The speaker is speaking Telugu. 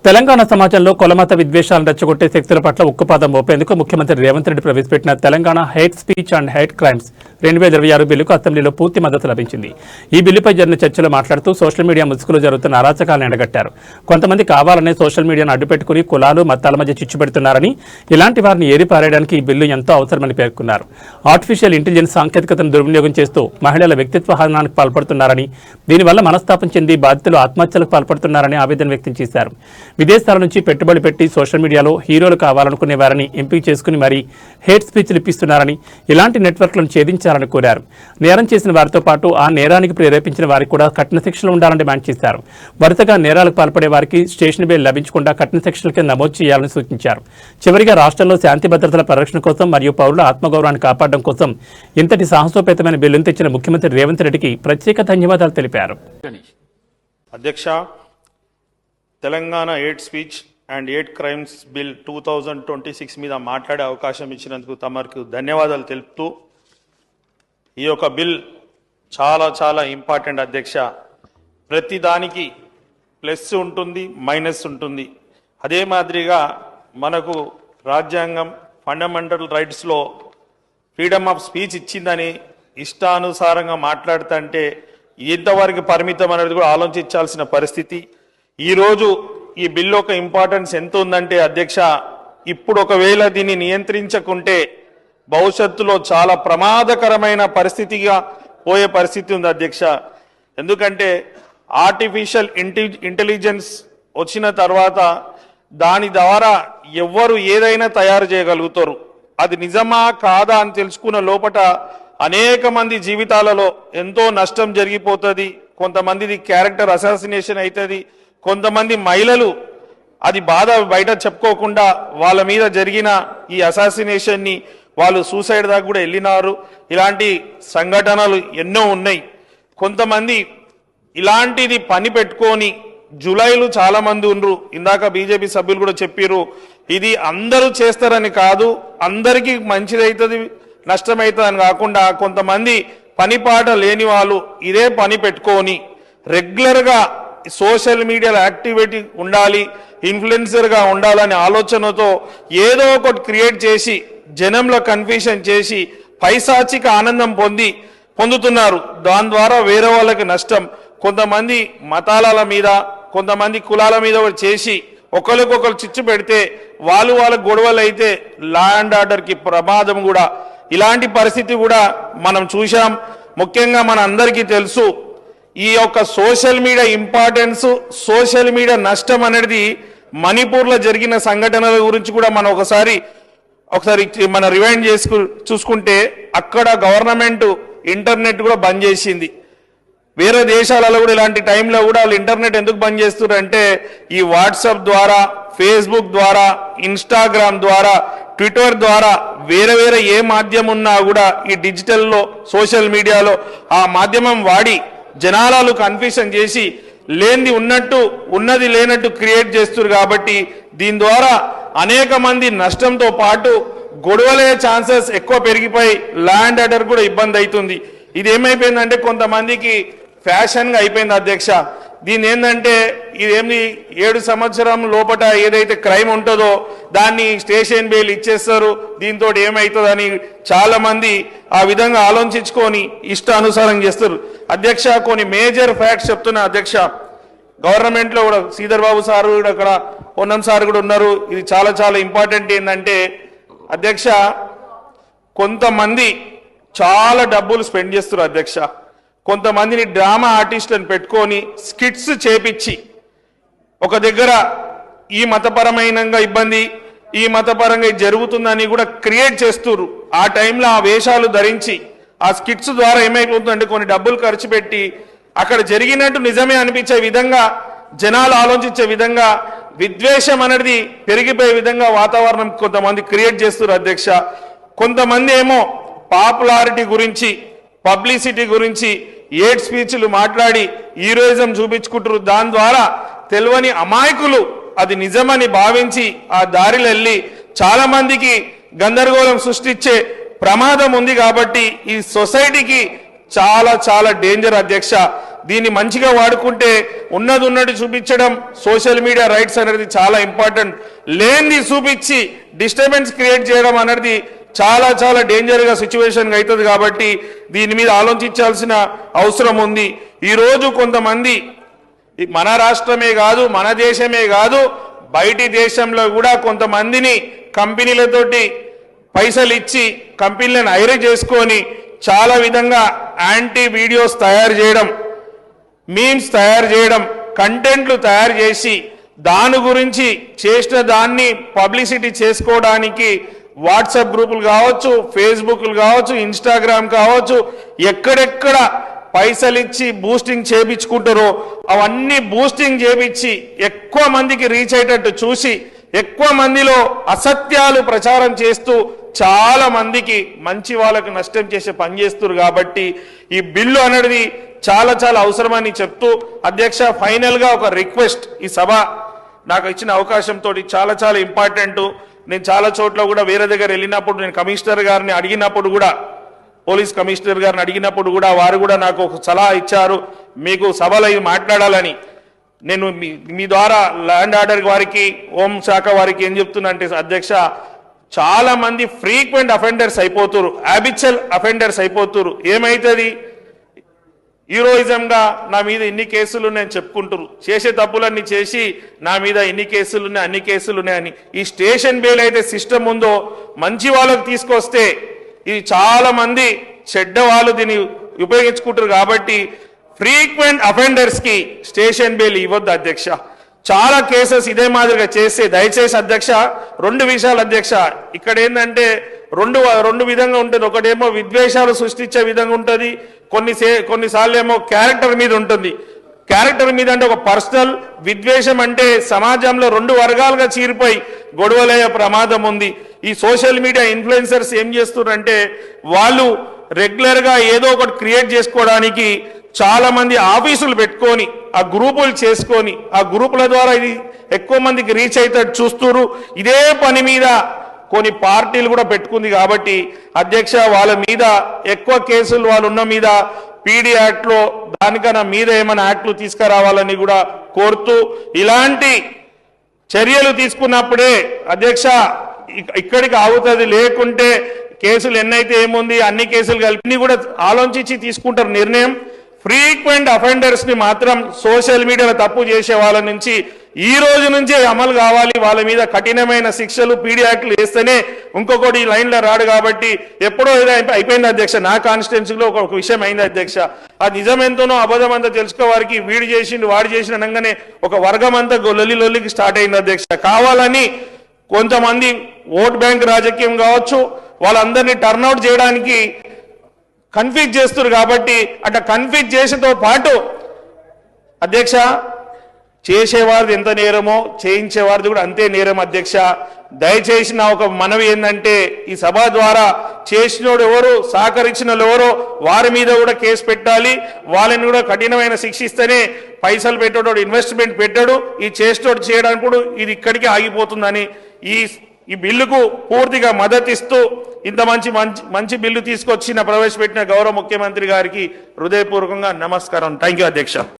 తెలంగాణ సమాజంలో కులమత విద్వేషాలను రెచ్చగొట్టే శక్తుల పట్ల ఉక్కుపాదం మోపేందుకు ముఖ్యమంత్రి రేవంత్ రెడ్డి ప్రవేశపెట్టిన Telangana hate speech and hate crimes 2026 బిల్లుకు అసెంబ్లీలో పూర్తి మద్దతు లభించింది. ఈ బిల్లుపై జరిగిన చర్చలో మాట్లాడుతూ సోషల్ మీడియా ముసుగులో జరుగుతున్న అరాచకాలను ఎండగట్టారు. కొంతమంది కావాలనే సోషల్ మీడియాను అడ్డుపెట్టుకుని కులాలు మతాల మధ్య చిచ్చు పెడుతున్నారని, ఇలాంటి వారిని ఏరిపారేయడానికి ఈ బిల్లు ఎంతో అవసరమని పేర్కొన్నారు. ఆర్టిఫిషియల్ ఇంటెలిజెన్స్ సాంకేతికతను దుర్వినియోగం చేస్తూ మహిళల వ్యక్తిత్వ హననానికి పాల్పడుతున్నారని, దీనివల్ల మనస్తాపం చెంది బాధితులు ఆత్మహత్యలకు పాల్పడుతున్నారని ఆవేదన వ్యక్తం చేశారు. విదేశాల నుంచి పెట్టుబడి పెట్టి సోషల్ మీడియాలో హీరోలు కావాలనుకునే వారిని ఎంపిక చేసుకుని మరీ హేట్ స్పీచ్లు ఇప్పిస్తున్నారని, ఇలాంటి నెట్వర్క్లను ఛేదించాలని కోరారు. నేరం చేసిన వారితో పాటు ఆ నేరానికి ప్రేరేపించిన వారికి కూడా కఠిన శిక్షలు ఉండాలని డిమాండ్ చేశారు. వరుసగా నేరాలకు పాల్పడే వారికి స్టేషన్ బెయిల్ లభించకుండా కఠిన శిక్షల కింద నమోదు చేయాలని సూచించారు. చివరిగా రాష్ట్రంలో శాంతి భద్రతల పరిరక్షణ కోసం మరియు పౌరుల ఆత్మగౌరవాన్ని కాపాడడం కోసం ఇంతటి సాహసోపేతమైన బిల్లును తెచ్చిన ముఖ్యమంత్రి రేవంత్ రెడ్డికి ప్రత్యేక ధన్యవాదాలు తెలిపారు. అధ్యక్ష, Telangana hate speech and hate crimes bill 2026 మీద మాట్లాడే అవకాశం ఇచ్చినందుకు తమకు ధన్యవాదాలు తెలుపుతూ, ఈ యొక్క బిల్ చాలా చాలా ఇంపార్టెంట్ అధ్యక్ష. ప్రతిదానికి ప్లస్ ఉంటుంది, మైనస్ ఉంటుంది. అదే మాదిరిగా మనకు రాజ్యాంగం ఫండమెంటల్ రైట్స్లో ఫ్రీడమ్ ఆఫ్ స్పీచ్ ఇచ్చిందని ఇష్టానుసారంగా మాట్లాడుతుంటే ఎంతవరకు పరిమితం అనేది కూడా ఆలోచించాల్సిన పరిస్థితి. ఈరోజు ఈ బిల్లు ఒక ఇంపార్టెన్స్ ఎంత ఉందంటే అధ్యక్ష, ఇప్పుడు ఒకవేళ దీన్ని నియంత్రించకుంటే భవిష్యత్తులో చాలా ప్రమాదకరమైన పరిస్థితిగా పోయే పరిస్థితి ఉంది అధ్యక్ష. ఎందుకంటే ఆర్టిఫిషియల్ ఇంటెలిజెన్స్ వచ్చిన తర్వాత దాని ద్వారా ఎవ్వరు ఏదైనా తయారు చేయగలుగుతారు. అది నిజమా కాదా అని తెలుసుకున్న లోపట అనేక మంది జీవితాలలో ఎంతో నష్టం జరిగిపోతుంది. కొంతమందిది క్యారెక్టర్ అసాసినేషన్ అవుతుంది. కొంతమంది మహిళలు అది బాధ బయట చెప్పుకోకుండా వాళ్ళ మీద జరిగిన ఈ అసాసినేషన్ని వాళ్ళు సూసైడ్ దాకా కూడా వెళ్ళినారు. ఇలాంటి సంఘటనలు ఎన్నో ఉన్నాయి. కొంతమంది ఇలాంటిది పని పెట్టుకొని జులైలు చాలా మంది ఉండ్రు. ఇందాక బీజేపీ సభ్యులు కూడా చెప్పారు, ఇది అందరూ చేస్తారని కాదు, అందరికీ మంచిదవుతుంది నష్టమవుతుంది అని కాకుండా కొంతమంది పనిపాట లేని వాళ్ళు ఇదే పని పెట్టుకొని రెగ్యులర్గా సోషల్ మీడియాలో యాక్టివిటీ ఉండాలి, ఇన్ఫ్లుయెన్సర్గా ఉండాలనే ఆలోచనతో ఏదో ఒకటి క్రియేట్ చేసి జనంలో కన్ఫ్యూషన్ చేసి పైశాచిక ఆనందం పొందుతున్నారు. దాని ద్వారా వేరే వాళ్ళకి నష్టం. కొంతమంది మతాల మీద, కొంతమంది కులాల మీద చేసి ఒకరికొకరు చిచ్చు పెడితే వాళ్ళ గొడవలు అయితే లా అండ్ ఆర్డర్కి ప్రమాదం కూడా. ఇలాంటి పరిస్థితి కూడా మనం చూసాం. ముఖ్యంగా మన అందరికీ తెలుసు ఈ యొక్క social media importance, social media నష్టం అనేది మణిపూర్లో జరిగిన సంఘటనల గురించి కూడా మనం ఒకసారి మన రివైండ్ చూసుకుంటే అక్కడ గవర్నమెంట్ ఇంటర్నెట్ కూడా బంద్ చేసింది. వేరే దేశాలలో కూడా ఇలాంటి టైంలో కూడా వాళ్ళు ఇంటర్నెట్ ఎందుకు బంద్ చేస్తున్నారంటే ఈ వాట్సాప్ ద్వారా, ఫేస్బుక్ ద్వారా, ఇన్స్టాగ్రామ్ ద్వారా, ట్విట్టర్ ద్వారా వేరే ఏ మాధ్యమం ఉన్నా కూడా ఈ డిజిటల్లో సోషల్ మీడియాలో ఆ మాధ్యమం వాడి జనాలు కన్ఫ్యూషన్ చేసి లేనిది ఉన్నట్టు ఉన్నది లేనట్టు క్రియేట్ చేస్తున్నారు. కాబట్టి దీని ద్వారా అనేక మంది నష్టంతో పాటు గొడవలే ఛాన్సెస్ ఎక్కువ పెరిగిపోయి ల్యాండ్ ఆర్డర్ కూడా ఇబ్బంది అవుతుంది. ఇది ఏమైపోయిందంటే కొంతమందికి ఫ్యాషన్గా అయిపోయింది అధ్యక్ష. దీని ఏంటంటే ఇదేమి 7 సంవత్సరం లోపల ఏదైతే క్రైమ్ ఉంటుందో దాన్ని స్టేషన్ బెయిల్ ఇచ్చేస్తారు. దీంతో ఏమవుతుందని చాలా మంది ఆ విధంగా ఆలోచించుకొని ఇష్టానుసారం చేస్తారు అధ్యక్ష. కొన్ని మేజర్ ఫ్యాక్ట్స్ చెప్తున్నా అధ్యక్ష. గవర్నమెంట్లో కూడా శ్రీధర్ బాబు సార్ కూడా అక్కడ పొన్నం సార్ కూడా ఉన్నారు. ఇది చాలా చాలా ఇంపార్టెంట్. ఏంటంటే అధ్యక్ష, కొంతమంది చాలా డబ్బులు స్పెండ్ చేస్తారు అధ్యక్ష. కొంతమందిని డ్రామా ఆర్టిస్టులను పెట్టుకొని స్కిట్స్ చేపించి ఒక దగ్గర ఈ మతపరమైన ఇబ్బంది, ఈ మతపరంగా జరుగుతుందని కూడా క్రియేట్ చేస్తున్నారు. ఆ టైంలో ఆ వేషాలు ధరించి ఆ స్కిట్స్ ద్వారా ఏమైపోతుందంటే కొన్ని డబ్బులు ఖర్చు పెట్టి అక్కడ జరిగినట్టు నిజమే అనిపించే విధంగా జనాలు ఆలోచించే విధంగా విద్వేషం అనేది పెరిగిపోయే విధంగా వాతావరణం కొంతమంది క్రియేట్ చేస్తున్నారు అధ్యక్ష. కొంతమంది ఏమో పాపులారిటీ గురించి, పబ్లిసిటీ గురించి హేట్ స్పీచ్లు మాట్లాడి హీరోయిజం చూపించుకుంటారు. దాని ద్వారా తెలియని అమాయకులు అది నిజమని భావించి ఆ దారిలో వెళ్ళి చాలా మందికి గందరగోళం సృష్టించే ప్రమాదం ఉంది. కాబట్టి ఈ సొసైటీకి చాలా చాలా డేంజర్ అధ్యక్ష. దీన్ని మంచిగా వాడుకుంటే ఉన్నది చూపించడం సోషల్ మీడియా రైట్స్ అనేది చాలా ఇంపార్టెంట్. లేనిది చూపించి డిస్టర్బెన్స్ క్రియేట్ చేయడం అనేది చాలా చాలా డేంజర్గా సిచ్యువేషన్ అవుతుంది. కాబట్టి దీని మీద ఆలోచించాల్సిన అవసరం ఉంది. ఈరోజు కొంతమంది మన రాష్ట్రమే కాదు, మన దేశమే కాదు, బయటి దేశంలో కూడా కొంతమందిని కంపెనీలతోటి పైసలు ఇచ్చి కంపెనీలను హైర్ చేసుకొని చాలా విధంగా యాంటీ వీడియోస్ తయారు చేయడం, మీమ్స్ తయారు చేయడం, కంటెంట్లు తయారు చేసి దాని గురించి చేసిన దాన్ని పబ్లిసిటీ చేసుకోవడానికి వాట్సాప్ గ్రూపులు కావచ్చు, ఫేస్బుక్లు కావచ్చు, ఇన్స్టాగ్రామ్ కావచ్చు, ఎక్కడెక్కడ పైసలు ఇచ్చి బూస్టింగ్ చేయించుకుంటారో అవన్నీ బూస్టింగ్ చేయించి ఎక్కువ మందికి రీచ్ అయ్యేటట్టు చూసి ఎక్కువ మందిలో అసత్యాలు ప్రచారం చేస్తూ చాలా మందికి మంచి వాళ్ళకు నష్టం చేసే పని చేస్తున్నారు. కాబట్టి ఈ బిల్లు అనేది చాలా చాలా అవసరమని చెప్తూ అధ్యక్ష, ఫైనల్ గా ఒక రిక్వెస్ట్, ఈ సభ నాకు ఇచ్చిన అవకాశంతో చాలా చాలా ఇంపార్టెంట్. నేను చాలా చోట్ల కూడా వేరే దగ్గర వెళ్ళినప్పుడు నేను కమిషనర్ గారిని అడిగినప్పుడు కూడా, పోలీస్ కమిషనర్ గారిని అడిగినప్పుడు కూడా వారు కూడా నాకు ఒక సలహా ఇచ్చారు, మీకు సభలో ఇది మాట్లాడాలని. నేను మీ ద్వారా ల్యాండ్ ఆర్డర్ వారికి, హోం శాఖ వారికి ఏం చెప్తున్నా అంటే అధ్యక్ష, చాలా మంది ఫ్రీక్వెంట్ అఫెండర్స్ అయిపోతున్నారు, హ్యాబిచువల్ అఫెండర్స్ అయిపోతున్నారు. ఏమైతుంది, హీరోయిజంగా నా మీద ఇన్ని కేసులు నేను చెప్పుకుంటారు, చేసే తప్పులన్నీ చేసి నా మీద ఎన్ని కేసులు ఉన్నాయి, అన్ని కేసులు ఉన్నాయని. ఈ స్టేషన్ బెయిల్ అయితే సిస్టమ్ ఉందో మంచి వాళ్ళకు తీసుకొస్తే ఇది చాలా మంది చెడ్డ వాళ్ళు దీన్ని ఉపయోగించుకుంటారు. కాబట్టి ఫ్రీక్వెంట్ అఫెండర్స్ కి స్టేషన్ బెయిల్ ఇవ్వద్దు అధ్యక్ష. చాలా కేసెస్ ఇదే మాదిరిగా చేస్తే దయచేసి అధ్యక్ష, రెండు విషయాలు అధ్యక్ష, ఇక్కడ ఏంటంటే రెండు విధంగా ఉంటుంది. ఒకటేమో విద్వేషాలు సృష్టించే విధంగా ఉంటుంది, కొన్నిసార్లు ఏమో క్యారెక్టర్ మీద ఉంటుంది. క్యారెక్టర్ మీద అంటే ఒక పర్సనల్ విద్వేషం అంటే సమాజంలో రెండు వర్గాలుగా చీరిపోయి గొడవలయ్యే ప్రమాదం ఉంది. ఈ సోషల్ మీడియా ఇన్ఫ్లుయెన్సర్స్ ఏం చేస్తున్నారంటే వాళ్ళు రెగ్యులర్ గా ఏదో ఒకటి క్రియేట్ చేసుకోవడానికి చాలా మంది ఆఫీసులు పెట్టుకొని ఆ గ్రూపులు చేసుకొని ఆ గ్రూపుల ద్వారా ఇది ఎక్కువ మందికి రీచ్ అయితే చూస్తున్నారు. ఇదే పని మీద కొన్ని పార్టీలు కూడా పెట్టుకుంది. కాబట్టి అధ్యక్ష, వాళ్ళ మీద ఎక్కువ కేసులు వాళ్ళు ఉన్న మీద పీడీ యాక్ట్ లో దానికన్నా మీద ఏమైనా యాక్ట్లు తీసుకురావాలని కూడా కోరుతూ, ఇలాంటి చర్యలు తీసుకున్నప్పుడే అధ్యక్ష ఇక్కడికి ఆగుతుంది. లేకుంటే కేసులు ఎన్నైతే ఏముంది అన్ని కేసులు కలిపి కూడా ఆలోచించి తీసుకుంటారు నిర్ణయం. ఫ్రీక్వెంట్ అఫెండర్స్ ని మాత్రం సోషల్ మీడియాలో తప్పు చేసే వాళ్ళ నుంచి ఈ రోజు నుంచే అమలు కావాలి. వాళ్ళ మీద కఠినమైన శిక్షలు పీడీ యాక్ట్లు వేస్తేనే ఇంకొకటి లైన్ లో రాడు. కాబట్టి ఎప్పుడో ఏదో అయిపోయింది అధ్యక్ష. నా కాన్స్టిట్యున్సీలో ఒక విషయం అయింది అధ్యక్ష. అది నిజం ఎంతనో అబద్ధం అంతా తెలుసుకోవారికి వీడు చేసిండు వాడు చేసిన అనగానే ఒక వర్గం అంతా లొల్లికి స్టార్ట్ అయింది అధ్యక్ష. కావాలని కొంతమంది ఓట్ బ్యాంక్ రాజకీయం కావచ్చు, వాళ్ళందరినీ టర్న్అవుట్ చేయడానికి కన్ఫ్యూజ్ చేస్తున్నారు. కాబట్టి అట్లా కన్ఫ్యూజ్ చేసేతో పాటు అధ్యక్ష, చేసేవారిది ఎంత నేరమో చేయించేవారిది కూడా అంతే నేరం అధ్యక్ష. దయచేసి నా ఒక మనవి ఏంటంటే, ఈ సభ ద్వారా చేసినోడు ఎవరు, సహకరించిన ఎవరో వారి మీద కూడా కేసు పెట్టాలి. వాళ్ళని కూడా కఠినమైన శిక్షిస్తేనే పైసలు పెట్టాడు, ఇన్వెస్ట్మెంట్ పెట్టాడు, ఈ చేసేటోడు చేయడానికి కూడా ఇది ఇక్కడికి ఆగిపోతుందని ఈ బిల్లుకు పూర్తిగా మద్దతిస్తూ ఇంత మంచి బిల్లు తీసుకొచ్చిన ప్రవేశపెట్టిన గౌరవ ముఖ్యమంత్రి గారికి హృదయపూర్వకంగా నమస్కారం. థ్యాంక్ యూ అధ్యక్ష.